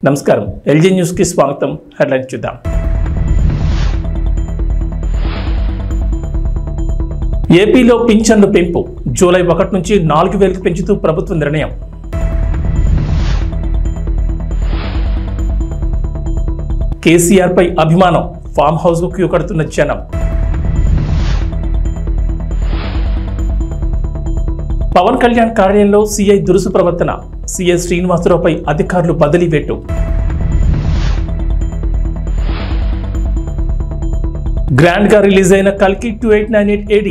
నమస్కారం LG news కి స్వాగతం. హెడ్లైన్స్ చూద్దాం. ఏపీలో పింఛన్లు పెంపు జూలై 1 నుంచి 4,000కు పెంచుతూ ప్రభుత్వ నిర్ణయం. కేసీఆర్ పై అభిమానం, ఫామ్ హౌస్ కు క్యూ కడుతున్న జనం. పవన్ కళ్యాణ్ కార్యాలయంలో సీఐ దురుసు ప్రవర్తన, సీఐ శ్రీనివాసరావుపై అధికారులు బదిలీ వేటు. గ్రాండ్ గా రిలీజ్ అయిన కల్కి 2898 AD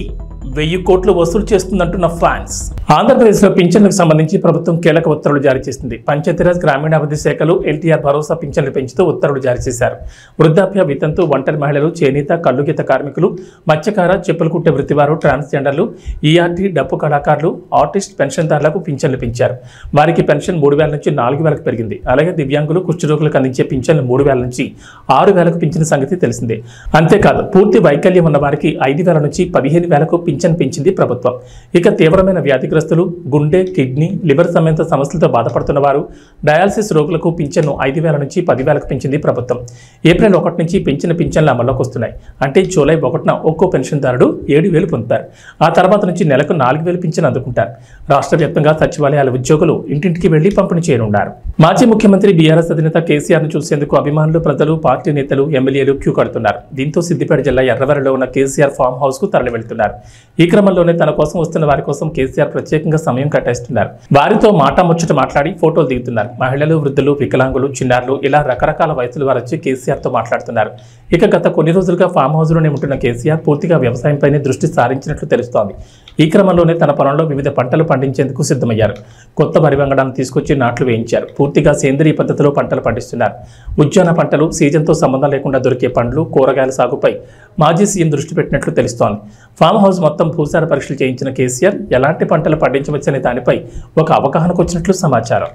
1000 కోట్లు వసూలు చేస్తుందంటున్న ఫ్యాన్స్. ఆంధ్రప్రదేశ్లో పింఛన్లకు సంబంధించి ప్రభుత్వం కీలక ఉత్తర్వులు జారీ చేసింది. పంచాయతీరాజ్ గ్రామీణాభివృద్ధి శాఖలు ఎన్టీఆర్ భరోసా పింఛన్లు పెంచుతూ ఉత్తర్వులు జారీ చేశారు. వృద్ధాప్య వితంతు, ఒంటరి మహిళలు, చేనేత, కల్లుగీత కార్మికులు, మత్స్యకార, చెప్పులు కుట్టే వృత్తివారు, ట్రాన్స్జెండర్లు, ఈఆర్టీ, డప్పు కళాకారులు, ఆర్టిస్ట్ పెన్షన్దారులకు పింఛన్లు పెంచారు. వారికి పెన్షన్ 3,000 నుంచి 4,000కు పెరిగింది. అలాగే దివ్యాంగులు, కుష్ఠరోగులకు అందించే పింఛన్లు 3,000 నుంచి 6,000కు పెంచిన సంగతి తెలిసిందే. అంతేకాదు పూర్తి వైకల్యం ఉన్న వారికి 5,000 నుంచి 15,000కు పింఛన్ పెంచింది ప్రభుత్వం. ఇక తీవ్రమైన వ్యాధిగ్రస్తులు, గుండె, కిడ్నీ, లివర్ సమేత సమస్యలతో బాధపడుతున్న వారు, డయాలసిస్ రోగులకు పింఛన్ను 5,000 నుంచి 10,000కు పెంచింది ప్రభుత్వం. ఏప్రిల్ 1 నుంచి పెంచిన పింఛన్లు అమల్లోకి వస్తున్నాయి. అంటే జూలై 1న ఒక్కో పెన్షన్దారుడు 7,000 పొందుతారు. ఆ తర్వాత నుంచి నెలకు 4,000 పింఛన్ అందుకుంటారు. రాష్ట్ర వ్యాప్తంగా సచివాలయాల ఉద్యోగులు ఇంటింటికి వెళ్లి పంపిణీ చేయనున్నారు. మాజీ ముఖ్యమంత్రి బీఆర్ఎస్ అధినేత కేసీఆర్ ను చూసేందుకు అభిమానులు, ప్రజలు, పార్టీ నేతలు, ఎమ్మెల్యేలు క్యూ కడుతున్నారు. దీంతో సిద్దిపేట జిల్లా ఎర్రవెల్లిలో ఉన్న కేసీఆర్ ఫామ్ హౌస్ కు తరలి వెళ్తున్నారు. ఈ క్రమంలోనే తన కోసం వస్తున్న వారి కోసం కేసీఆర్ ప్రత్యేకంగా సమయం కేటాయిస్తున్నారు. వారితో ముచ్చట మాట్లాడి ఫోటోలు దిగుతున్నారు. మహిళలు, వృద్ధులు, వికలాంగులు, చిన్నారులు ఇలా రకరకాల వయసుల వారు వచ్చి కేసీఆర్ తో మాట్లాడుతున్నారు. ఇక గత కొన్ని రోజులుగా ఫామ్ హౌస్ లోనే ఉంటున్న కేసీఆర్ పూర్తిగా వ్యవసాయంపైనే దృష్టి సారించినట్లు తెలుస్తోంది. ఈ క్రమంలోనే తన పొలంలో వివిధ పంటలు పండించేందుకు సిద్ధమయ్యారు. కొత్త వరి వంగడాన్ని తీసుకొచ్చి నాట్లు వేయించారు. పూర్తిగా సేంద్రీయ పద్ధతిలో పంటలు పండిస్తున్నారు. ఉద్యాన పంటలు, సీజన్తో సంబంధం లేకుండా దొరికే పండ్లు, కూరగాయల సాగుపై మాజీ సీఎం దృష్టి పెట్టినట్లు తెలుస్తోంది. ఫామ్ హౌస్ మొత్తం భూసార పరీక్షలు చేయించిన కేసీఆర్ ఎలాంటి పంటలు పండించవచ్చనే దానిపై ఒక అవగాహనకు వచ్చినట్లు సమాచారం.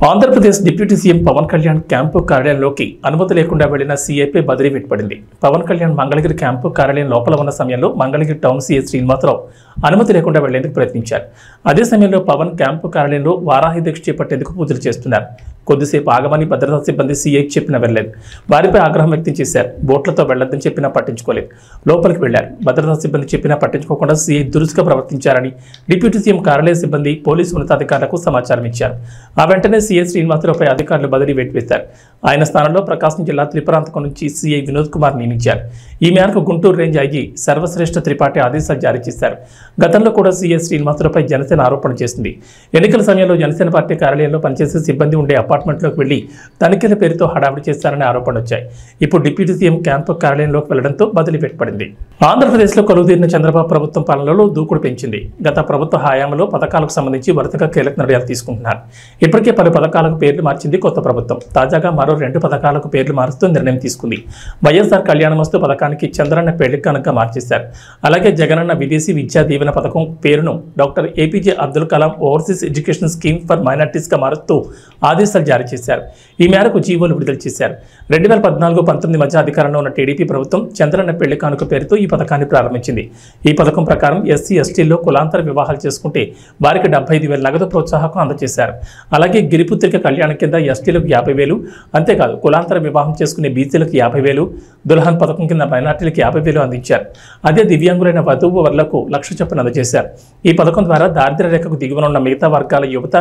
Andhra Pradesh deputy CM Pawan Kalyan camp కార్యాలయంలోకి అనుమతి లేకుండా వెళ్లిన సీఐపై బదిలీ వేటుపడింది. పవన్ కళ్యాణ్ మంగళగిరి క్యాంపు కార్యాలయం లోపల ఉన్న సమయంలో మంగళగిరి టౌన్ సీఐ శ్రీనివాసరావు అనుమతి లేకుండా వెళ్లేందుకు ప్రయత్నించారు. అదే సమయంలో పవన్ క్యాంపు కార్యాలయంలో వారాహి దీక్ష చేపట్టేందుకు పూజలు చేస్తున్నారు. కొద్దిసేపు ఆగమని భద్రతా సిబ్బంది సీఐకి చెప్పినా వెళ్ళలేదు. వారిపై ఆగ్రహం వ్యక్తం చేశారు. బోట్లతో వెళ్లొద్దని చెప్పినా పట్టించుకోలేదు. లోపలికి వెళ్లారు. భద్రతా సిబ్బంది చెప్పినా పట్టించుకోకుండా సీఐ దురుసుగా ప్రవర్తించారని డిప్యూటీ సీఎం కార్యాలయ సిబ్బంది పోలీసు ఉన్నతాధికారులకు సమాచారం ఇచ్చారు. ఆ వెంటనే సీఐ శ్రీనివాసరావుపై అధికారులు బదిలీ వేటు వేశారు. ఆయన స్థానంలో ప్రకాశం జిల్లా త్రిపురాంతకం నుంచి సీఐ వినోద్ కుమార్ నియమించారు. ఈ మేరకు గుంటూరు రేంజ్ ఐజీ సర్వశ్రేష్ఠ త్రిపాఠి ఆదేశాలు జారీ చేశారు. గతంలో కూడా సీఐ శ్రీనివాసరావుపై జనసేన ఆరోపణ చేసింది. ఎన్నికల సమయంలో జనసేన పార్టీ కార్యాలయంలో పనిచేసే సిబ్బంది ఉండే అపార్ట్మెంట్లోకి వెళ్లి తనిఖీల పేరుతో హడావిడి చేశారనే ఆరోపణలు వచ్చాయి. ఇప్పుడు డిప్యూటీ సీఎం క్యాంపు కార్యాలయంలోకి వెళ్లడంతో బదిలీ పెట్టబడింది. ఆంధ్రప్రదేశ్లో కొలువుదీరిన చంద్రబాబు ప్రభుత్వం పాలనలో దూకుడు పెంచింది. గత ప్రభుత్వ హయాంలో పథకాలకు సంబంధించి వరుసగా కీలక నిర్ణయాలు తీసుకుంటున్నారు. ఇప్పటికే పలు పథకాలకు పేర్లు మార్చింది కొత్త ప్రభుత్వం. తాజాగా మరో 2 పథకాలకు పేర్లు మారుస్తూ నిర్ణయం తీసుకుంది. వైఎస్ఆర్ కళ్యాణమస్తు పథకానికి చంద్రన్న పెళ్లి కానుక మార్చేశారు. అలాగే జగనన్న విదేశీ విద్యా దీవెన పథకం పేరును doctor APJ Abdul Kalam overseas education scheme for minorities గా మారుస్తూ ఆదేశాలు జారీ చేశారు. ఈ మేరకు జీవోలు విడుదల చేశారు. 2014-19 మధ్య అధికారంలో ఉన్న టీడీపీ ప్రభుత్వం చంద్రన్న పెళ్లి కానుక పేరుతో ఈ పథకాన్ని ప్రారంభించింది. ఈ పథకం ప్రకారం ఎస్సీ, ఎస్టీల్లో కులాంతర వివాహాలు చేసుకుంటే వారికి 75,000 నగదు ప్రోత్సాహకం అందజేశారు. అలాగే గిరిపుత్రిక కళ్యాణం కింద ఎస్టీలకు 50,000, అంతేకాదు కులాంతర వివాహం చేసుకునే బీసీలకు 50,000, దుల్హన్ పథకం కింద మైనార్టీలకు 50,000 అందించారు. అదే దివ్యాంగులైన వధువు వర్లకు 1,00,000 చొప్పున అందజేశారు. ఈ పథకం ద్వారా దారిద్ర్య రేఖకు దిగువన ఉన్న మిగతా వర్గాల యువత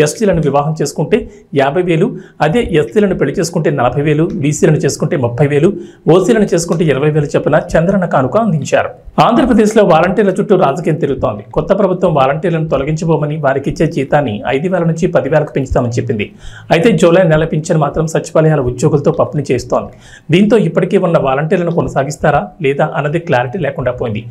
ఎస్టీలను వివాహం చేసుకుంటే 50,000, అదే ఎస్సీలను పెళ్లి చేసుకుంటే 40,000, బీసీలను చేసుకుంటే 30,000, ఓసీలను చేసుకుంటే 20,000 చొప్పున చంద్రన్న కానుక అందించారు. ఆంధ్రప్రదేశ్లో వాలంటీర్ల చుట్టూ రాజకీయం తిరుగుతోంది. కొత్త ప్రభుత్వం వాలంటీర్లను తొలగించబోమని, వారికి ఇచ్చే జీతాన్ని 5,000 నుంచి 10,000కు పెంచుతామని చెప్పింది. అయితే జూలై నెల పింఛన్ మాత్రం సచివాలయాల ఉద్యోగులతో పంపిణీ చేస్తోంది. దీంతో ఇప్పటికే ఉన్న వాలంటీర్లను కొనసాగిస్తారా లేదా అన్నది క్లారిటీ లేకుండా పోయింది.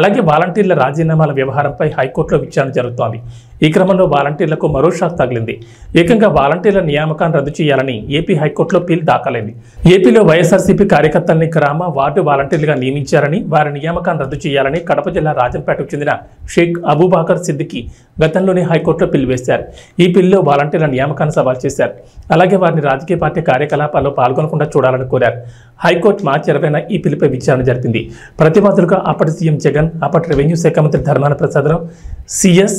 అలాగే వాలంటీర్ల రాజీనామాల వ్యవహారంపై హైకోర్టులో విచారణ జరుగుతోంది. ఈ క్రమంలో వాలంటీర్లకు మరో షాక్ తగిలింది. ఏకంగా వాలంటీర్ల నియామకాన్ని రద్దు చేయాలని ఏపీ హైకోర్టులో పిల్ దాఖలైంది. ఏపీలో వైఎస్ఆర్సీపీ కార్యకర్తల్ని గ్రామ, వార్డు వాలంటీర్లుగా నియమించారని, వారి నియామకాన్ని రద్దు చేయాలని కడప జిల్లా రాజంపేటకు చెందిన షేక్ అబూబాకర్ సిద్దికి గతంలోనే హైకోర్టులో పిల్ వేశారు. ఈ పిల్లో వాలంటీర్ల నియామకాన్ని సవాల్ చేశారు. అలాగే వారిని రాజకీయ పార్టీ కార్యకలాపాల్లో పాల్గొనకుండా చూడాలని కోరారు. హైకోర్టు మార్చి 20న ఈ పిల్లుపై విచారణ జరిపింది. ప్రతివాదులుగా అప్పటి సీఎం జగన్, అప్పటి రెవెన్యూ శాఖ మంత్రి ధర్మాన ప్రసాదరావు, సిఎస్,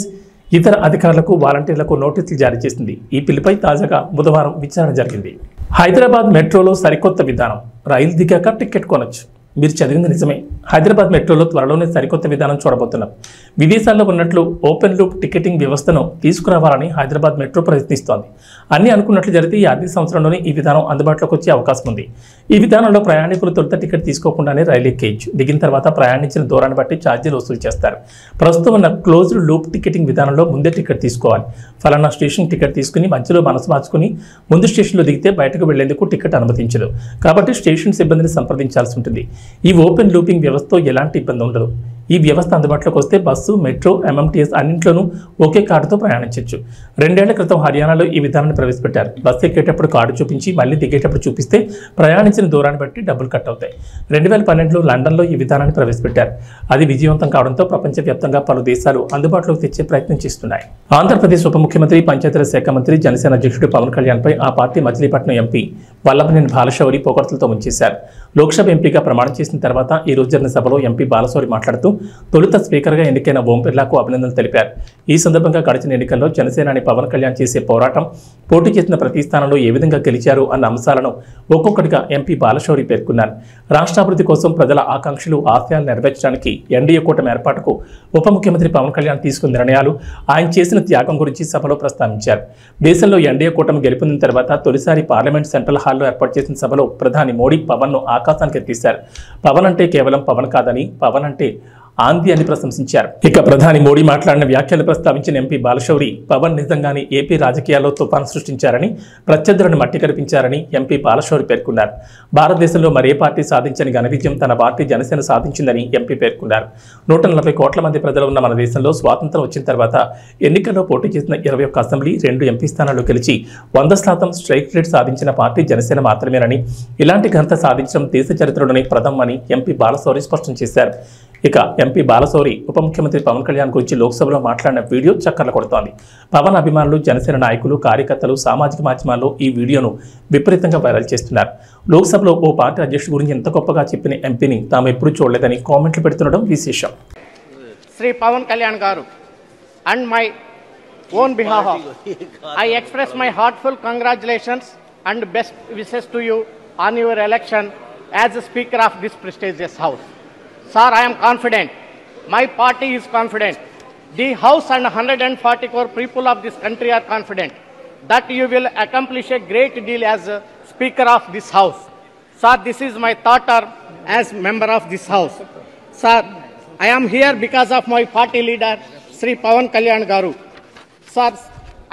ఇతర అధికారులకు, వాలంటీర్లకు నోటీసులు జారీ చేసింది. ఈ పిల్లుపై తాజాగా బుధవారం విచారణ జరిగింది. హైదరాబాద్ మెట్రోలో సరికొత్త విధానం. రైలు దిగాక టికెట్ కొనొచ్చు. మీరు చదివింది నిజమే. హైదరాబాద్ మెట్రోలో త్వరలోనే సరికొత్త విధానం చూడబోతున్నాం. విదేశాల్లో ఉన్నట్లు ఓపెన్ లూప్ టికెటింగ్ వ్యవస్థను తీసుకురావాలని హైదరాబాద్ మెట్రో ప్రయత్నిస్తోంది. అన్ని అనుకున్నట్లు జరిగితే ఈ ఆర్థిక సంవత్సరంలోనే ఈ విధానం అందుబాటులోకి వచ్చే అవకాశం ఉంది. ఈ విధానంలో ప్రయాణికులు తొలుత టికెట్ తీసుకోకుండానే రైలు ఎక్కేయచ్చు. దిగిన తర్వాత ప్రయాణించిన దూరాన్ని బట్టి ఛార్జీలు వసూలు చేస్తారు. ప్రస్తుతం ఉన్న క్లోజ్డ్ లూప్ టికెటింగ్ విధానంలో ముందే టికెట్ తీసుకోవాలి. ఫలానా స్టేషన్ టికెట్ తీసుకుని మధ్యలో మనసు మార్చుకుని ముందు స్టేషన్లో దిగితే బయటకు వెళ్లేందుకు టికెట్ అనుమతించదు. కాబట్టి స్టేషన్ సిబ్బందిని సంప్రదించాల్సి ఉంటుంది. ఈ ఓపెన్ లూపింగ్ వ్యవస్థతో ఎలాంటి ఇబ్బంది ఉండదు. ఈ వ్యవస్థ అందుబాటులోకి వస్తే బస్సు, మెట్రో, ఎంఎంటీఎస్ అన్నింట్లోనూ ఒకే కార్డుతో ప్రయాణించవచ్చు. 2 ఏళ్ల క్రితం హర్యానాలో ఈ విధానాన్ని ప్రవేశపెట్టారు. బస్సు ఎక్కేటప్పుడు కార్డు చూపించి మళ్ళీ దిగేటప్పుడు చూపిస్తే ప్రయాణించిన దూరాన్ని బట్టి డబ్బులు కట్ అవుతాయి. 2012లో లండన్లో ఈ విధానాన్ని ప్రవేశపెట్టారు. అది విజయవంతం కావడంతో ప్రపంచవ్యాప్తంగా పలు దేశాలు అందుబాటులోకి తెచ్చే ప్రయత్నం చేస్తున్నాయి. ఆంధ్రప్రదేశ్ ఉప ముఖ్యమంత్రి, పంచాయతీరాజ్ శాఖ మంత్రి, జనసేన అధ్యక్షుడు పవన్ కళ్యాణ్పై ఆ పార్టీ మచిలీపట్నం ఎంపీ వల్లభనేని బాలశౌరి పొగడ్తలతో ముంచేశారు. లోక్సభ ఎంపీగా ప్రమాణం చేసిన తర్వాత ఈ రోజు జరిగిన సభలో ఎంపీ బాలశౌరి మాట్లాడుతూ తొలుత స్పీకర్గా ఎన్నికైన ఓం బిర్లాకు అభినందనలు తెలిపారు. ఈ సందర్భంగా గడిచిన ఎన్నికల్లో జనసేనాని పవన్ కళ్యాణ్ చేసే పోరాటం, పోటీ చేసిన ప్రతి స్థానంలో ఏ విధంగా గెలిచారు అన్న అంశాలను ఒక్కొక్కటిగా ఎంపీ బాలశౌరి పేర్కొన్నారు. రాష్ట్రాభివృద్ధి కోసం ప్రజల ఆకాంక్షలు, ఆశయాలు నెరవేర్చడానికి ఎన్డీఏ కూటమి ఏర్పాటుకు ఉప ముఖ్యమంత్రి పవన్ కళ్యాణ్ తీసుకున్న నిర్ణయాలు, ఆయన చేసిన త్యాగం గురించి సభలో ప్రస్తావించారు. దేశంలో ఎన్డీఏ కూటమి గెలుపొందిన తర్వాత తొలిసారి పార్లమెంట్ సెంట్రల్ హాల్లో ఏర్పాటు చేసిన సభలో ప్రధాని మోడీ పవన్ను ఆకాశానికి ఎత్తేశారు. పవన్ అంటే కేవలం పవన్ కాదని, పవన్ అంటే ఆంది అని ప్రశంసించారు. ఇక ప్రధాని మోడీ మాట్లాడిన వ్యాఖ్యలు ప్రస్తావించిన ఎంపీ బాలశౌరి పవన్ నిజంగానే ఏపీ రాజకీయాల్లో తుఫాను సృష్టించారని, ప్రత్యర్థులను మట్టి కనిపించారని ఎంపీ బాలశౌరి పేర్కొన్నారు. భారతదేశంలో మరే పార్టీ సాధించని ఘన విజయం తన పార్టీ జనసేన సాధించిందని ఎంపీ పేర్కొన్నారు. 140 కోట్ల మంది ప్రజలు ఉన్న మన దేశంలో స్వాతంత్రం వచ్చిన తర్వాత ఎన్నికల్లో పోటీ చేసిన 21 అసెంబ్లీ, 2 ఎంపీ స్థానాల్లో గెలిచి 100% స్ట్రైక్ రేట్ సాధించిన పార్టీ జనసేన మాత్రమేనని, ఇలాంటి ఘనత సాధించడం దేశ చరిత్రలోనే ప్రథమని ఎంపీ బాలశౌరి స్పష్టం చేశారు. ఇక ఎంపీ బాలశౌరి ఉప ముఖ్యమంత్రి పవన్ కళ్యాణ్ గురించి లోక్సభలో మాట్లాడిన వీడియో చక్కర్లు కొడుతోంది. పవన్ అభిమానులు, జనసేన నాయకులు, కార్యకర్తలు సామాజిక మాధ్యమాల్లో ఈ వీడియోను విపరీతంగా వైరల్ చేస్తున్నారు. లోక్సభలో ఓ పార్టీ అధ్యక్షుడి గురించి ఎంత గొప్పగా చెప్పిన ఎంపీని తాము ఎప్పుడూ చూడలేదని కామెంట్లు పెడుతుండడం విశేషం. శ్రీ పవన్ కళ్యాణ్ గారు, and my own behalf I express my heartfelt congratulations and best wishes to you on your election as the Speaker of this prestigious House. Sir, I am confident. My party is confident. The House and 140 crore people of this country are confident that you will accomplish a great deal as a Speaker of this House. Sir, this is my third term as member of this House. Sir, I am here because of my party leader, Sri Pawan Kalyan Garu. Sir,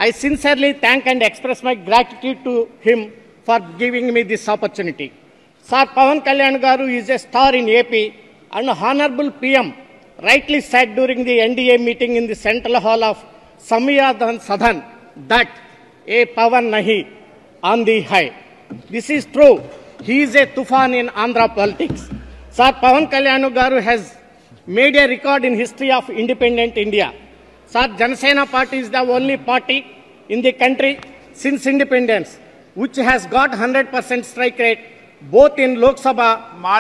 I sincerely thank and express my gratitude to him for giving me this opportunity. Sir, Pawan Kalyan Garu is a star in AP, and Honorable PM rightly said during the NDA meeting in the Central Hall of Samyadan Sadhan that a Pawan nahi on the high. This is true. He is a tufan in Andhra politics. Sir, Pawan Kalyan Garu has made a record in history of independent India. Sir, Janasena party is the only party in the country since independence which has got 100% strike rate both in Lok Sabha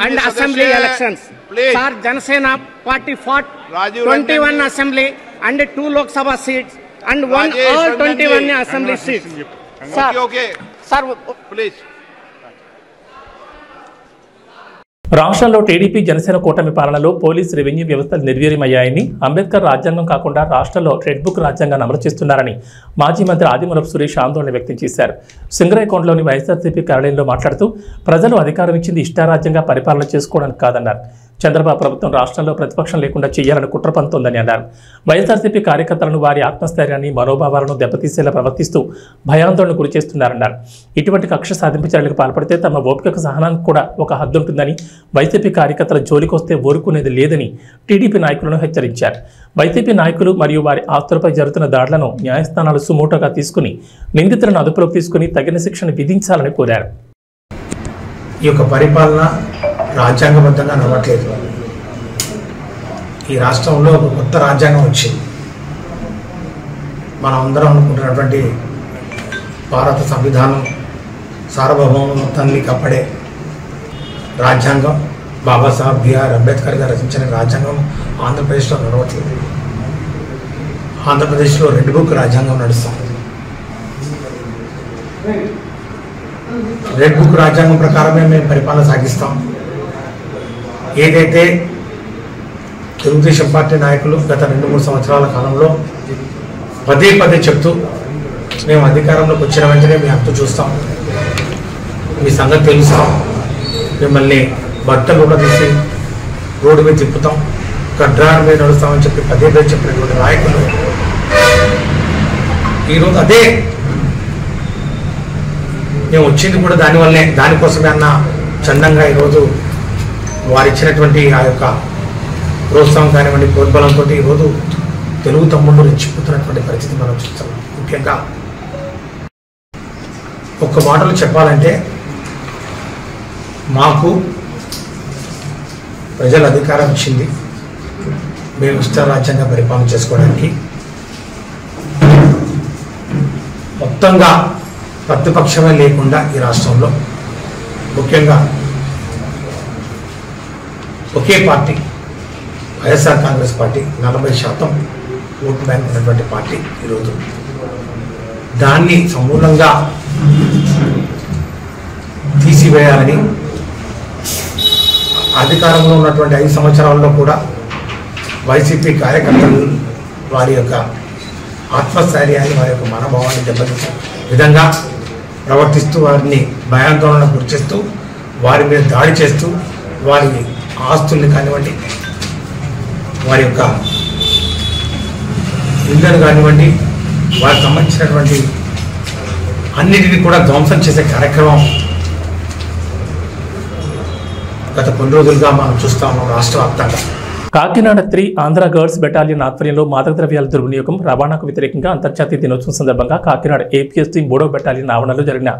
and Assembly elections. Please. Sir, Janasena party fought 21 Assembly and 2 Lok Sabha seats and won all 21 Assembly seats. Sir, okay. Sir, please. రాష్ట్రంలో TDP, Janasena కూటమి పాలనలో police, revenue వ్యవస్థలు నిర్వీర్యమయ్యాయని, అంబేద్కర్ రాజ్యాంగం కాకుండా రాష్ట్రంలో red book రాజ్యాంగాన్ని అమలు చేస్తున్నారని మాజీ మంత్రి ఆదిమూలపు సురేష్ ఆందోళన వ్యక్తం చేశారు. సింగరైకొండలోని వైఎస్ఆర్సీపీ కార్యాలయంలో మాట్లాడుతూ ప్రజలు అధికారం ఇచ్చింది ఇష్టారాజ్యంగా పరిపాలన చేసుకోవడానికి కాదన్నారు. చంద్రబాబు ప్రభుత్వం రాష్ట్రంలో ప్రతిపక్షం లేకుండా చేయాలని కుట్ర పంతోందని అన్నారు. వైఎస్ఆర్సీపీ కార్యకర్తలను వారి ఆత్మస్థైర్యాన్ని, మనోభావాలను దెబ్బతీసేలా ప్రవర్తిస్తూ భయాందోళనకు గురి చేస్తున్నారన్నారు. ఇటువంటి కక్ష సాధింపు చర్యలకు పాల్పడితే తమ ఓపిక సహనానికి కూడా ఒక హద్దు ఉంటుందని, వైసీపీ కార్యకర్తల జోలికొస్తే ఊరుకునేది లేదని టీడీపీ నాయకులను హెచ్చరించారు. వైసీపీ నాయకులు మరియు వారి ఆస్తులపై జరుగుతున్న దాడులను న్యాయస్థానాలు సుమోటోగా తీసుకుని నిందితులను అదుపులోకి తీసుకుని తగిన శిక్షను విధించాలని కోరారు. ఈ యొక్క పరిపాలన రాజ్యాంగబద్ధంగా నడవట్లేదు. ఈ రాష్ట్రంలో ఒక కొత్త రాజ్యాంగం వచ్చింది. మనం అందరం అనుకుంటున్నటువంటి భారత సంవిధానం సార్వభౌమ మొత్తాన్ని కాపాడే రాజ్యాంగం, బాబాసాహెబ్ బిఆర్ అంబేద్కర్ గారు రచించిన రాజ్యాంగం ఆంధ్రప్రదేశ్లో నడవట్లేదు. ఆంధ్రప్రదేశ్లో రెడ్ బుక్ రాజ్యాంగం నడుస్తుంది. రెడ్ బుక్ రాజ్యాంగం ప్రకారమే మేము పరిపాలన సాగిస్తాం. ఏదైతే తెలుగుదేశం పార్టీ నాయకులు గత 2-3 సంవత్సరాల కాలంలో పదే పదే చెప్తూ మేము అధికారంలోకి వచ్చిన వెంటనే మీ హక్కు చూస్తాం, మీ సంగతి తెలుస్తాం, మిమ్మల్ని బట్టలు కూడా తీసి రోడ్డు మీద తిప్పుతాం, గడ్రాడ మీద నడుస్తామని చెప్పి పదే పదే చెప్పినటువంటి నాయకులు ఈరోజు అదే మేము వచ్చింది కూడా దానివల్లే, దానికోసమే అన్న చందంగా ఈరోజు వారు ఇచ్చినటువంటి ఆ యొక్క ప్రోత్సాహం కానివ్వండి, ప్రోద్బలంతో ఈరోజు తెలుగు తమ్ముళ్ళు రెచ్చిపోతున్నటువంటి పరిస్థితి మనం చూస్తున్నాం. ముఖ్యంగా ఒక్క మాటలు చెప్పాలంటే, మాకు ప్రజల అధికారం ఇచ్చింది మేము ఇష్టారాజ్యంగా పరిపాలన చేసుకోవడానికి. మొత్తంగా ప్రతిపక్షమే లేకుండా ఈ రాష్ట్రంలో ముఖ్యంగా ఒకే party YSR Congress party 40% vote bank ఉన్నటువంటి పార్టీ ఈరోజు దాన్ని సమూలంగా తీసివేయాలని అధికారంలో ఉన్నటువంటి 5 సంవత్సరాల్లో కూడా వైసీపీ కార్యకర్తలు వారి యొక్క ఆత్మస్థైర్యాన్ని, వారి యొక్క మనోభావాన్ని దెబ్బతీసే విధంగా ప్రవర్తిస్తూ వారిని భయాందోళనకు గురిచేస్తూ వారి మీద దాడి చేస్తూ వారి ఆస్తుల్ని కానివ్వండి, వారి యొక్క ఇళ్ళను కానివ్వండి, వారికి సంబంధించినటువంటి అన్నిటినీ కూడా ధ్వంసం చేసే కార్యక్రమం గత కొన్ని రోజులుగా మనం చూస్తా ఉన్నాం రాష్ట్ర వ్యాప్తంగా. కాకినాడ 3 ఆంధ్ర గర్ల్స్ బెటాలియన్ ఆధ్వర్యంలో మాదక ద్రవ్యాల దుర్వినియోగం రవాణాకు వ్యతిరేకంగా అంతర్జాతీయ దినోత్సవం సందర్భంగా కాకినాడ APSC 3వ బెటాలియన్ ఆవరణలో జరిగిన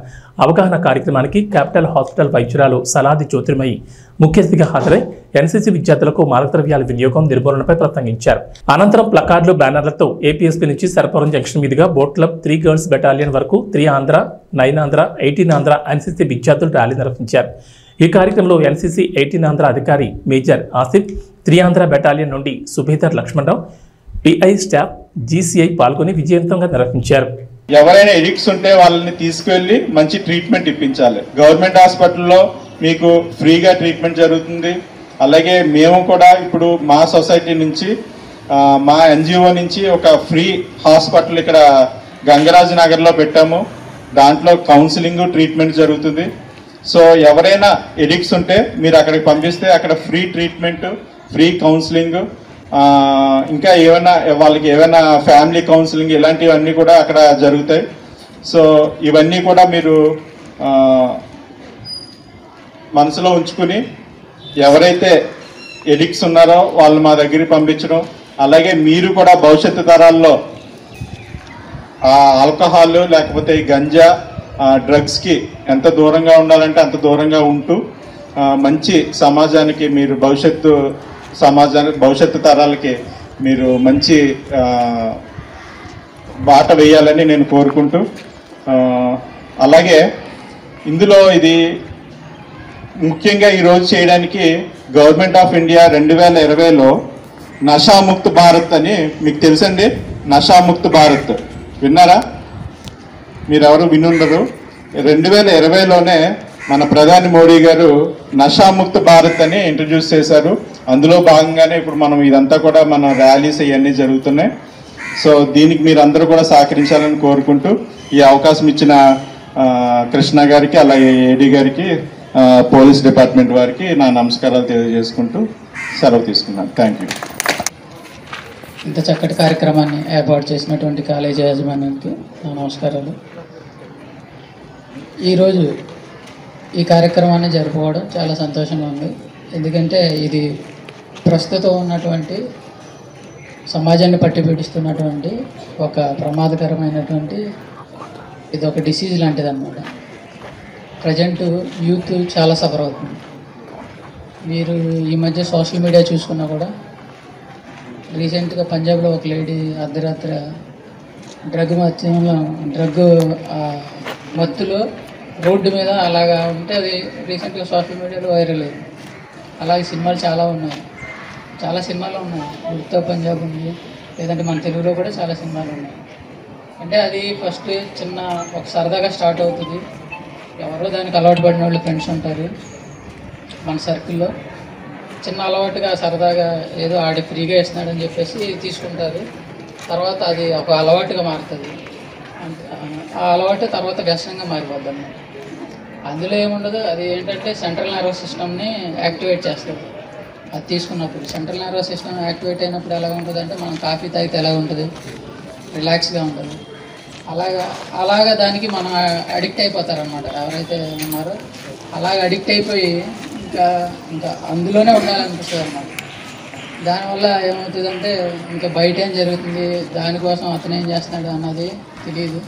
అవగాహన కార్యక్రమానికి క్యాపిటల్ హాస్పిటల్ వైద్యురాలు సలాది జ్యోతిర్మయి ముఖ్య అతిథిగా హాజరై NCC విద్యార్థులకు మాదక ద్రవ్యాల వినియోగం నిర్మూలనపై ప్రసంగించారు. అనంతరం ప్లకార్డులు, బ్యానర్లతో APSP నుంచి సర్పవరం జంక్షన్ మీదుగా బోట్ క్లబ్ 3 గర్ల్స్ బెటాలియన్ వరకు 3 ఆంధ్ర, 9 ఆంధ్ర, 18 ఆంధ్ర NCC విద్యార్థులు ర్యాలీ నిర్వహించారు. ఈ కార్యక్రమంలో NCC 18 ఆంధ్ర అధికారి మేజర్ ఆసిఫ్, 3 ఆంధ్ర బెటాలియన్ నుండి subedar Lakshmanarao, PI staff, GCI పాల్గొని విజయవంతంగా నిర్వహించారు. ఎవరైనా ఎడిక్ట్స్ ఉంటే వాళ్ళని తీసుకువెళ్ళి మంచి ట్రీట్మెంట్ ఇప్పించాలి. గవర్నమెంట్ హాస్పిటల్లో మీకు ఫ్రీగా ట్రీట్మెంట్ జరుగుతుంది. అలాగే మేము కూడా ఇప్పుడు మా సొసైటీ నుంచి మా NGO నుంచి ఒక ఫ్రీ హాస్పిటల్ ఇక్కడ గంగరాజ్ నగర్లో పెట్టాము. దాంట్లో కౌన్సిలింగ్, ట్రీట్మెంట్ జరుగుతుంది. సో ఎవరైనా ఎడిక్ట్స్ ఉంటే మీరు అక్కడికి పంపిస్తే అక్కడ ఫ్రీ ట్రీట్మెంట్, ఫ్రీ కౌన్సిలింగ్, ఇంకా ఏమైనా వాళ్ళకి ఏమైనా ఫ్యామిలీ కౌన్సిలింగ్ ఇలాంటివన్నీ కూడా అక్కడ జరుగుతాయి. సో ఇవన్నీ కూడా మీరు మనసులో ఉంచుకుని ఎవరైతే ఎడిక్ట్స్ ఉన్నారో వాళ్ళు మా దగ్గరికి పంపించడం, అలాగే మీరు కూడా భవిష్యత్తు తరాల్లో ఆల్కహాల్ లేకపోతే గంజా, డ్రగ్స్కి ఎంత దూరంగా ఉండాలంటే అంత దూరంగా ఉంటూ మంచి సమాజానికి మీరు భవిష్యత్తు తరాలకి మీరు మంచి బాట వేయాలని నేను కోరుకుంటూ, అలాగే ఇందులో ఇది ముఖ్యంగా ఈరోజు చేయడానికి గవర్నమెంట్ ఆఫ్ ఇండియా 2020లో నషాముక్త్ భారత్ అని మీకు తెలుసండి. నషాముక్త్ భారత్ విన్నారా? మీరెవరు వినుండరు. 2020లోనే మన ప్రధాని మోడీ గారు నషాముక్త్ భారత్ అని ఇంట్రడ్యూస్ చేశారు. అందులో భాగంగానే ఇప్పుడు మనం ఇదంతా కూడా మన ర్యాలీస్ ఇవన్నీ జరుగుతున్నాయి. సో దీనికి మీరు అందరూ కూడా సహకరించాలని కోరుకుంటూ ఈ అవకాశం ఇచ్చిన కృష్ణ గారికి, అలాగే AD గారికి, పోలీస్ డిపార్ట్మెంట్ వారికి నా నమస్కారాలు తెలియజేసుకుంటూ సెలవు తీసుకున్నాను. Thank you. ఇంత చక్కటి కార్యక్రమాన్ని ఏర్పాటు చేసినటువంటి కాలేజీ యాజమాన్యానికి నా నమస్కారాలు. ఈరోజు ఈ కార్యక్రమాన్ని జరుపుకోవడం చాలా సంతోషంగా ఉంది. ఎందుకంటే ఇది ప్రస్తుతం ఉన్నటువంటి సమాజాన్ని పట్టిపీడిస్తున్నటువంటి ఒక ప్రమాదకరమైనటువంటి ఇది ఒక డిసీజ్ లాంటిది అన్నమాట. ప్రజెంట్ యూత్ చాలా సఫర్ అవుతుంది. మీరు ఈ మధ్య సోషల్ మీడియా చూసుకున్నా కూడా రీసెంట్గా పంజాబ్లో ఒక లేడీ అర్ధరాత్ర డ్రగ్ మత్తులో రోడ్డు మీద అలాగా ఉంటే అది రీసెంట్గా సోషల్ మీడియాలో వైరల్ అయింది. అలాగే సినిమాలు చాలా ఉన్నాయి, చాలా సినిమాలు ఉన్నాయి. ఉడతా పంజాబ్ ఉంది, లేదంటే మన తెలుగులో కూడా చాలా సినిమాలు ఉన్నాయి. అంటే అది ఫస్ట్ చిన్న ఒక సరదాగా స్టార్ట్ అవుతుంది. ఎవరో దానికి అలవాటు పడిన వాళ్ళు ఫ్రెండ్స్ ఉంటారు మన సర్కిల్లో. చిన్న అలవాటుగా సరదాగా ఏదో ఆడి ఫ్రీగా ఇస్తున్నాడని చెప్పేసి తీసుకుంటారు. తర్వాత అది ఒక అలవాటుగా మారుతుంది. ఆ అలవాటు తర్వాత వ్యసనంగా మారిపోద్ది అన్నమాట. అందులో ఏముండదు, అది ఏంటంటే సెంట్రల్ నర్వస్ సిస్టమ్ని యాక్టివేట్ చేస్తుంది. అది తీసుకున్నప్పుడు సెంట్రల్ నర్వస్ సిస్టమ్ యాక్టివేట్ అయినప్పుడు ఎలా ఉంటుంది అంటే, మనం కాఫీ తాగితే ఎలా ఉంటుంది, రిలాక్స్గా ఉంటుంది. అలాగా దానికి మనం అడిక్ట్ అయిపోతారనమాట. ఎవరైతే ఉన్నారో అలాగ అడిక్ట్ అయిపోయి ఇంకా అందులోనే ఉండాలనిపిస్తుంది అన్నమాట. దానివల్ల ఏమవుతుందంటే ఇంకా బయట ఏం జరుగుతుంది, దానికోసం అతను ఏం చేస్తున్నాడు అన్నది తెలియదు.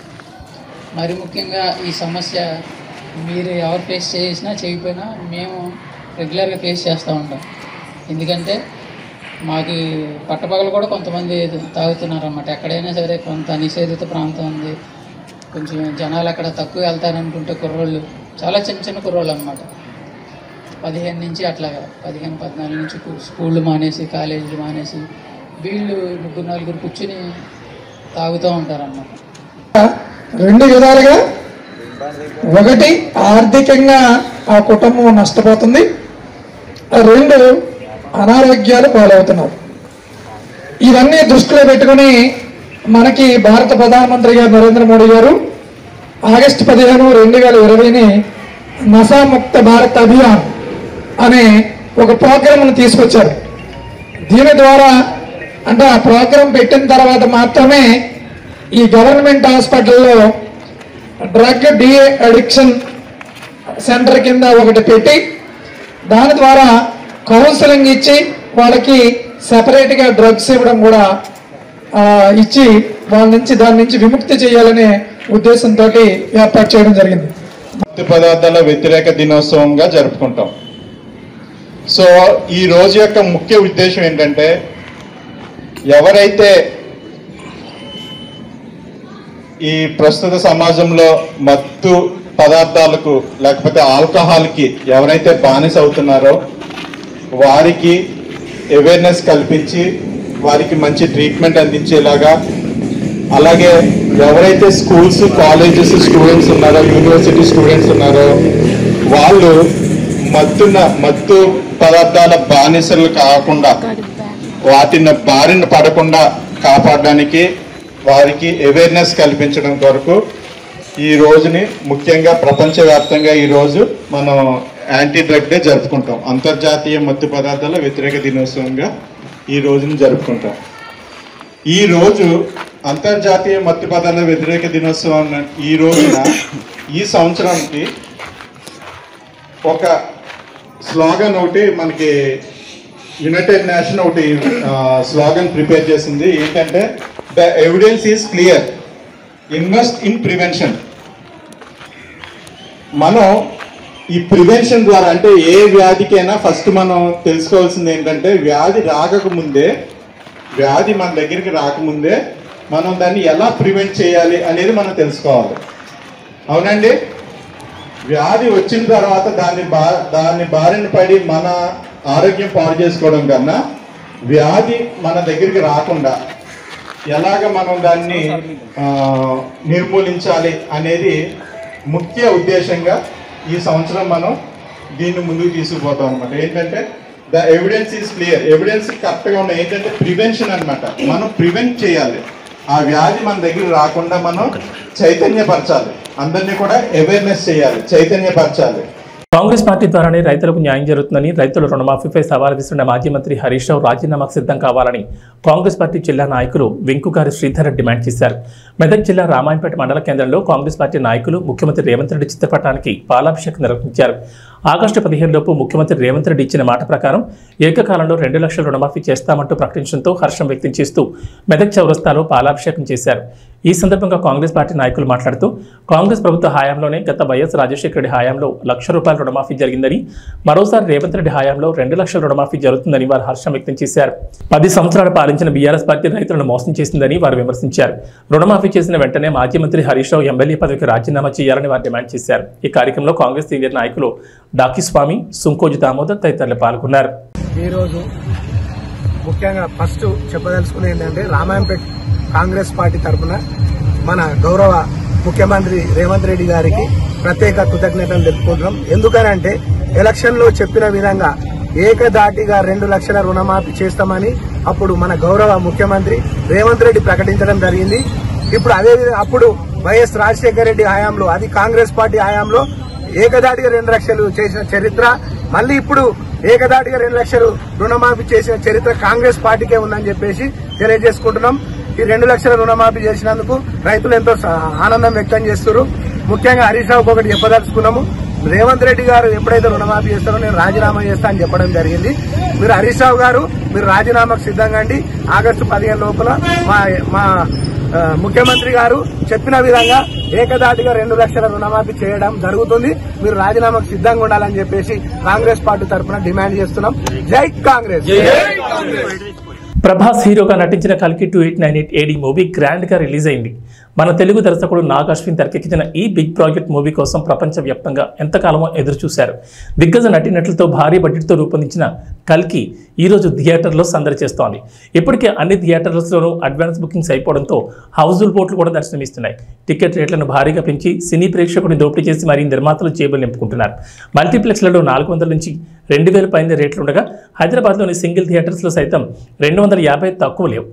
మరి ముఖ్యంగా ఈ సమస్య మీరు ఎవరు ఫేస్ చేసినా చేయకపోయినా మేము రెగ్యులర్గా ఫేస్ చేస్తూ ఉంటాం. ఎందుకంటే మాకు పట్టపగలు కూడా కొంతమంది తాగుతున్నారు అన్నమాట. ఎక్కడైనా సరే కొంత నిషేధిత ప్రాంతం ఉంది, కొంచెం జనాలు అక్కడ తక్కువ వెళ్తారనుకుంటే కుర్రోళ్ళు, చాలా చిన్న చిన్న కుర్రోళ్ళు అన్నమాట, 15 నుంచి అట్లాగా 14 నుంచి స్కూళ్ళు మానేసి కాలేజీలు మానేసి వీళ్ళు 3-4 కూర్చుని తాగుతూ ఉంటారన్నమాట. 2 విధాలుగా, ఒకటి ఆర్థికంగా ఆ కుటుంబం నష్టపోతుంది, 2 అనారోగ్యాలు పాలవుతున్నారు. ఇవన్నీ దృష్టిలో పెట్టుకుని మనకి భారత ప్రధానమంత్రి గారు నరేంద్ర మోడీ గారు ఆగస్టు 15, 2020 నశాముక్త భారత్ అభియాన్ అనే ఒక ప్రోగ్రామ్ను తీసుకొచ్చారు. దీని ద్వారా అంటే ఆ ప్రోగ్రాం పెట్టిన తర్వాత మాత్రమే ఈ గవర్నమెంట్ హాస్పిటల్లో డ్రగ్ డి అడిక్షన్ సెంటర్ కింద ఒకటి పెట్టి దాని ద్వారా కౌన్సిలింగ్ ఇచ్చి వాళ్ళకి సెపరేట్గా డ్రగ్స్ ఇవ్వడం కూడా ఇచ్చి దాని నుంచి విముక్తి చేయాలనే ఉద్దేశంతో ఏర్పాటు చేయడం జరిగింది. మత్తు పదార్థాల వ్యతిరేక దినోత్సవంగా జరుపుకుంటాం. సో ఈ రోజు యొక్క ముఖ్య ఉద్దేశం ఏంటంటే, ఎవరైతే ఈ ప్రస్తుత సమాజంలో మత్తు పదార్థాలకు లేకపోతే ఆల్కహాల్కి ఎవరైతే బానిస అవుతున్నారో వారికి అవేర్నెస్ కల్పించి వారికి మంచి ట్రీట్మెంట్ అందించేలాగా, అలాగే ఎవరైతే స్కూల్స్ కాలేజెస్ స్టూడెంట్స్ ఉన్నారో యూనివర్సిటీ స్టూడెంట్స్ ఉన్నారో వాళ్ళు మత్తు పదార్థాల బానిసలు కాకుండా వాటిని బారిన పడకుండా కాపాడడానికి వారికి అవేర్నెస్ కల్పించడం కొరకు ఈ రోజుని ముఖ్యంగా ప్రపంచవ్యాప్తంగా ఈరోజు మనం యాంటీ డ్రగ్ డే జరుపుకుంటాం. అంతర్జాతీయ మత్తు పదార్థాల వ్యతిరేక దినోత్సవంగా ఈ రోజుని జరుపుకుంటాం. ఈ రోజు అంతర్జాతీయ మత్తు పదార్థాల వ్యతిరేక దినోత్సవం ఈ రోజున ఈ సంవత్సరానికి ఒక స్లోగన్ ఒకటి మనకి యునైటెడ్ నేషన్ ఒకటి స్లోగన్ ప్రిపేర్ చేసింది. ఏంటంటే, the evidence is clear, invest in prevention. మనం ఈ ప్రివెన్షన్ ద్వారా అంటే ఏ వ్యాధికైనా ఫస్ట్ మనం తెలుసుకోవాల్సింది ఏంటంటే, వ్యాధి మన దగ్గరికి రాకముందే మనం దాన్ని ఎలా ప్రివెంట్ చేయాలి అనేది మనం తెలుసుకోవాలి. అవునండి, వ్యాధి వచ్చిన తర్వాత దాన్ని బారిన పడి మన ఆరోగ్యం పాడు చేసుకోవడం కన్నా వ్యాధి మన దగ్గరికి రాకుండా ఎలాగ మనం దాన్ని నిర్మూలించాలి అనేది ముఖ్య ఉద్దేశంగా ఈ సంవత్సరం మనం దీన్ని ముందుకు తీసుకుపోతాం అనమాట. ఏంటంటే the evidence is clear, evidence కరెక్ట్గా ఉన్నాయి. ఏంటంటే ప్రివెన్షన్ అనమాట. మనం ప్రివెంట్ చేయాలి, ఆ వ్యాధి మన దగ్గర రాకుండా మనం చైతన్యపరచాలి, అందరినీ కూడా అవేర్నెస్ చేయాలి, చైతన్యపరచాలి. కాంగ్రెస్ పార్టీ ద్వారానే రైతులకు న్యాయం జరుగుతుందని, రైతుల రుణమాఫీపై సవాల్ విస్తున్న మాజీ మంత్రి హరీష్ రావు రాజీనామాకు సిద్ధం కావాలని కాంగ్రెస్ పార్టీ జిల్లా నాయకులు వెంకుగారి శ్రీధర్ డిమాండ్ చేశారు. మెదక్ జిల్లా రామాయంపేట మండల కేంద్రంలో కాంగ్రెస్ పార్టీ నాయకులు ముఖ్యమంత్రి రేవంత్ రెడ్డి చిత్రపటానికి పాలాభిషేకం నిర్వహించారు. ఆగస్టు 15 లోపు ముఖ్యమంత్రి రేవంత్ రెడ్డి ఇచ్చిన మాట ప్రకారం ఏకకాలంలో 2 లక్షల రుణమాఫీ చేస్తామంటూ ప్రకటించడంతో హర్షం వ్యక్తం చేస్తూ మెదక్ చౌరస్తాలో పాలాభిషేకం చేశారు. ఈ సందర్భంగా కాంగ్రెస్ పార్టీ నాయకులు మాట్లాడుతూ, కాంగ్రెస్ ప్రభుత్వ హయాంలోనే గత వైఎస్ రాజశేఖర రెడ్డి హయాంలో ₹1,00,000 రుణమాఫీ జరిగిందని, మరోసారి రేవంత్ రెడ్డి హయాంలో 2 లక్షల రుణమాఫీ జరుగుతుందని వారు హర్షం వ్యక్తం చేశారు. 10 సంవత్సరాలు పాలించిన బీఆర్ఎస్ పార్టీ రైతులను మోసం చేసిందని వారు విమర్శించారు. రుణమాఫీ చేసిన వెంటనే మాజీ మంత్రి హరీష్ రావు ఎమ్మెల్యే పదవికి రాజీనామా చేయాలని వారు డిమాండ్ చేశారు. ఈ కార్యక్రమంలో కాంగ్రెస్ సీనియర్ నాయకులు డాకిస్వామి, సుంకోజు దామోదర్ తదితరులు పాల్గొన్నారు. ఈరోజు ముఖ్యంగా ఫస్ట్ చెప్పదలుచుకునేది ఏంటంటే, రామాయంపేట కాంగ్రెస్ పార్టీ తరఫున మన గౌరవ ముఖ్యమంత్రి రేవంత్ రెడ్డి గారికి ప్రత్యేక కృతజ్ఞతలు తెలుపుకుంటున్నాం. ఎందుకనంటే ఎలక్షన్ లో చెప్పిన విధంగా ఏకదాటిగా 2 లక్షల రుణమాఫీ చేస్తామని అప్పుడు మన గౌరవ ముఖ్యమంత్రి రేవంత్ రెడ్డి ప్రకటించడం జరిగింది. ఇప్పుడు అప్పుడు వైఎస్ రాజశేఖర రెడ్డి హయాంలో, అది కాంగ్రెస్ పార్టీ హయాంలో ఏకదాటిగా 2 లక్షలు చేసిన చరిత్ర, మళ్ళీ ఇప్పుడు ఏకదాటిగా 2 లక్షలు రుణమాఫీ చేసిన చరిత్ర కాంగ్రెస్ పార్టీకే ఉందని చెప్పేసి తెలియజేసుకుంటున్నాం. ఈ 2 లక్షల రుణమాఫీ చేసినందుకు రైతులు ఎంతో ఆనందం వ్యక్తం చేస్తున్నారు. ముఖ్యంగా హరీష్ రావుకి ఒకటి చెప్పదలుచుకున్నాము. రేవంత్ రెడ్డి గారు ఎప్పుడైతే రుణమాఫీ చేస్తారో నేను రాజీనామా చేస్తా అని చెప్పడం జరిగింది. మీరు హరీష్ రావు గారు మీరు రాజీనామాకు సిద్ధంగా అండి. ఆగస్టు 15 లోపల మా ముఖ్యమంత్రి గారు చెప్పిన విధంగా ఏకదాటిగా 2 లక్షల రుణమాఫీ చేయడం జరుగుతుంది. మీరు రాజీనామాకు సిద్ధంగా ఉండాలని చెప్పేసి కాంగ్రెస్ పార్టీ తరఫున డిమాండ్ చేస్తున్నాం. జై కాంగ్రెస్. ప్రభాస్ హీరోగా నటించిన కల్కి 2898 AD మూవీ గ్రాండ్ గా రిలీజ్ అయింది. మన తెలుగు దర్శకుడు నాగ్ అశ్విన్ తెరకెక్కించిన ఈ బిగ్ ప్రాజెక్ట్ మూవీ కోసం ప్రపంచవ్యాప్తంగా ఎంతకాలమో ఎదురు చూశారు. దిగ్గజ నటీనటులతో భారీ బడ్జెట్తో రూపొందించిన కల్కి ఈరోజు థియేటర్లో సందడి చేస్తోంది. ఇప్పటికే అన్ని థియేటర్లలోనూ అడ్వాన్స్ బుకింగ్స్ అయిపోవడంతో హౌస్ఫుల్ బోట్లు కూడా దర్శనమిస్తున్నాయి. టికెట్ రేట్లను భారీగా పెంచి సినీ ప్రేక్షకుడిని దోపిడీ చేసి మరీ నిర్మాతలు జేబులు నింపుకుంటున్నారు. మల్టీప్లెక్స్లలో 400 నుంచి 2000 పైన రేట్లు ఉండగా హైదరాబాద్లోని సింగిల్ థియేటర్స్లో సైతం 250 తక్కువ లేవు.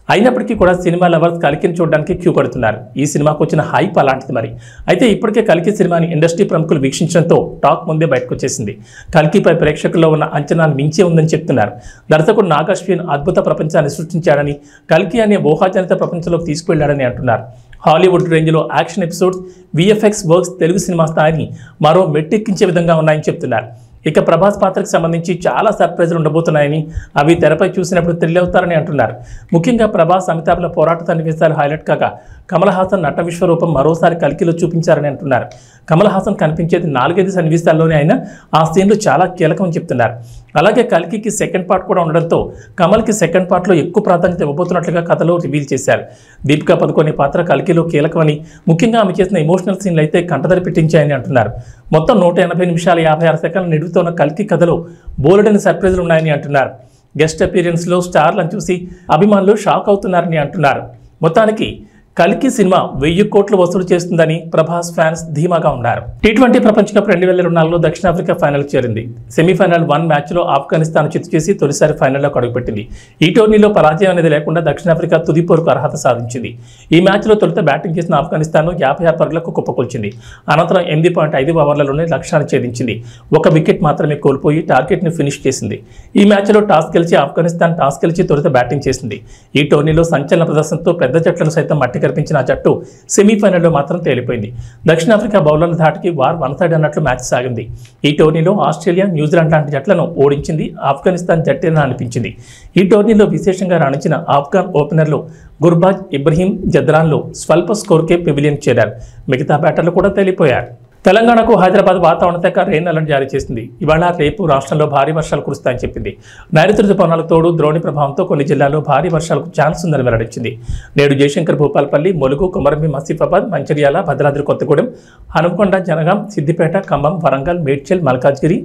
అయినప్పటికీ కూడా సినిమా లవర్స్ కల్కిని చూడడానికి క్యూ కడుతున్నారు. ఈ సినిమాకు వచ్చిన హైప్ అలాంటిది మరి. అయితే ఇప్పటికే కల్కి సినిమాని ఇండస్ట్రీ ప్రముఖులు వీక్షించడంతో టాక్ ముందే బయటకు వచ్చేసింది. కల్కిపై ప్రేక్షకుల్లో ఉన్న అంచనాలు మించే ఉందని చెప్తున్నారు. దర్శకుడు నాగ్ అశ్విన్ అద్భుత ప్రపంచాన్ని సృష్టించాడని, కల్కి అనే ఊహాజనిత ప్రపంచంలోకి తీసుకువెళ్లాడని అంటున్నారు. హాలీవుడ్ రేంజ్లో action episodes, VFX works Telugu cinema స్థాయిని మరో మెట్టెక్కించే విధంగా ఉన్నాయని చెప్తున్నారు. ఇక ప్రభాస్ పాత్రకు సంబంధించి చాలా సర్ప్రైజులు ఉండబోతున్నాయని, అవి తెరపై చూసినప్పుడు థ్రిల్ అవుతారని అంటున్నారు. ముఖ్యంగా ప్రభాస్ అమితాబ్ల పోరాట సన్నివేశాలు హైలైట్ కాగా కమల్ హాసన్ నట విశ్వరూపం మరోసారి కల్కిలో చూపించారని అంటున్నారు. కమల్ హాసన్ కనిపించేది 4-5 సన్నివేశాల్లోనే అయినా ఆ సీన్లు చాలా కీలకమని చెప్తున్నారు. అలాగే కల్కికి సెకండ్ పార్ట్ కూడా ఉండడంతో కమల్కి సెకండ్ పార్ట్లో ఎక్కువ ప్రాధాన్యత ఇవ్వబోతున్నట్లుగా కథలో రివీల్ చేశారు. దీపికా పదుకొనే పాత్ర కల్కిలో కీలకమని, ముఖ్యంగా ఆమె చేసిన ఎమోషనల్ సీన్లు అయితే కంటదరి పెట్టించాయని అంటున్నారు. మొత్తం 180 నిమిషాల 56 సెకండ్ల నిడుగుతున్న కల్కి కథలో బోలెడని సర్ప్రైజులు ఉన్నాయని అంటున్నారు. గెస్ట్ అపీరియన్స్లో స్టార్లను చూసి అభిమానులు షాక్ అవుతున్నారని అంటున్నారు. మొత్తానికి కల్కి సినిమా 1000 కోట్లు వసూలు చేస్తుందని ప్రభాస్ ఫ్యాన్స్ ధీమాగా ఉన్నారు. T20 ప్రపంచ కప్ 2024లో దక్షిణాఫ్రికా ఫైనల్ చేరింది. సెమీఫైనల్ 1 మ్యాచ్లో ఆఫ్ఘనిస్తాన్ చిత్తు చేసి తొలిసారి ఫైనల్లోకి అడుగుపెట్టింది. ఈ టోర్నీలో పరాజయం అనేది లేకుండా దక్షిణాఫ్రికా తుది పోరుకు అర్హత సాధించింది. ఈ మ్యాచ్లో తొలుత బ్యాటింగ్ చేసిన ఆఫ్ఘనిస్తాన్ 56 పరుగులకు కుప్పకొల్చింది. అనంతరం 8.5 ఓవర్లలోనే లక్ష్యాన్ని ఛేదించింది. 1 వికెట్ మాత్రమే కోల్పోయి టార్గెట్ని ఫినిష్ చేసింది. ఈ మ్యాచ్లో ఆఫ్ఘనిస్తాన్ టాస్ గెలిచి తొలుత బ్యాటింగ్ చేసింది. ఈ టోర్నీలో సంచలన ప్రదర్శనతో పెద్ద జట్లను సైతం మట్టి కనిపించిన ఆ జట్టు సెమీఫైనల్లో మాత్రం తేలిపోయింది. దక్షిణాఫ్రికా బౌలర్ల ధాటికి వార్ 1/3 అన్నట్లు మ్యాచ్ సాగింది. ఈ టోర్నీలో ఆస్ట్రేలియా, న్యూజిలాండ్ లాంటి జట్లను ఓడించింది ఆఫ్ఘనిస్తాన్ జట్టేనా అనిపించింది. ఈ టోర్నీలో విశేషంగా రాణించిన ఆఫ్ఘన్ ఓపెనర్లు గుర్బాజ్, ఇబ్రహీం జద్రాన్లు స్వల్ప స్కోర్కే పెవిలియన్ చేరారు. మిగతా బ్యాటర్లు కూడా తేలిపోయారు. తెలంగాణకు హైదరాబాద్ వాతావరణ శాఖ రెయిన్ అలర్ట్ జారీ చేసింది. ఇవాళ రేపు రాష్ట్రంలో భారీ వర్షాలు కురుస్తాయని చెప్పింది. నైరుతి రుతుపవనాలకు తోడు ద్రోణి ప్రభావంతో కొన్ని జిల్లాల్లో భారీ వర్షాలకు ఛాన్స్ ఉందని వెల్లడించింది. నేడు జయశంకర్, భూపాలపల్లి, ములుగు, కొమరంభీం, ఆసిఫాబాద్, మంచిర్యాల, భద్రాద్రి కొత్తగూడెం, హనుమకొండ, జనగాం, సిద్దిపేట, ఖమ్మం, వరంగల్, మేడ్చల్, మల్కాజ్గిరి,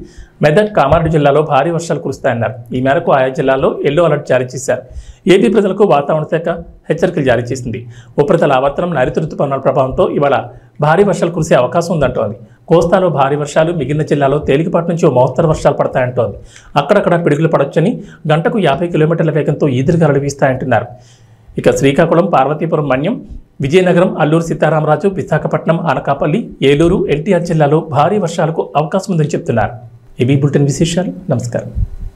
మెదక్, కామారెడ్డి జిల్లాలో భారీ వర్షాలు కురుస్తాయన్నారు. ఈ మేరకు ఆయా జిల్లాల్లో ఎల్లో అలర్ట్ జారీ చేశారు. ఏపీ ప్రజలకు వాతావరణ శాఖ హెచ్చరికలు జారీ చేసింది. ఉపరితల ఆవర్తనం, నైరుతి రుతుపవనాల ప్రభావంతో ఇవాళ భారీ వర్షాలు కురిసే అవకాశం ఉందంటోంది. కోస్తాలో భారీ వర్షాలు, మిగిలిన జిల్లాలో తేలికపాటి నుంచి మోస్తరు వర్షాలు పడతాయంటోంది. అక్కడక్కడ పిడుగులు పడొచ్చని, గంటకు 50 కిలోమీటర్ల వేగంతో ఈదురుగాలులు వీస్తాయంటున్నారు. ఇక శ్రీకాకుళం, పార్వతీపురం, మన్యం, విజయనగరం, అల్లూరు సీతారామరాజు, విశాఖపట్నం, అనకాపల్లి, ఏలూరు, ఎన్టీఆర్ జిల్లాలో భారీ వర్షాలకు అవకాశం ఉందని చెప్తున్నారు. ఇవి బులెటిన్ విశేషాలు. నమస్కారం.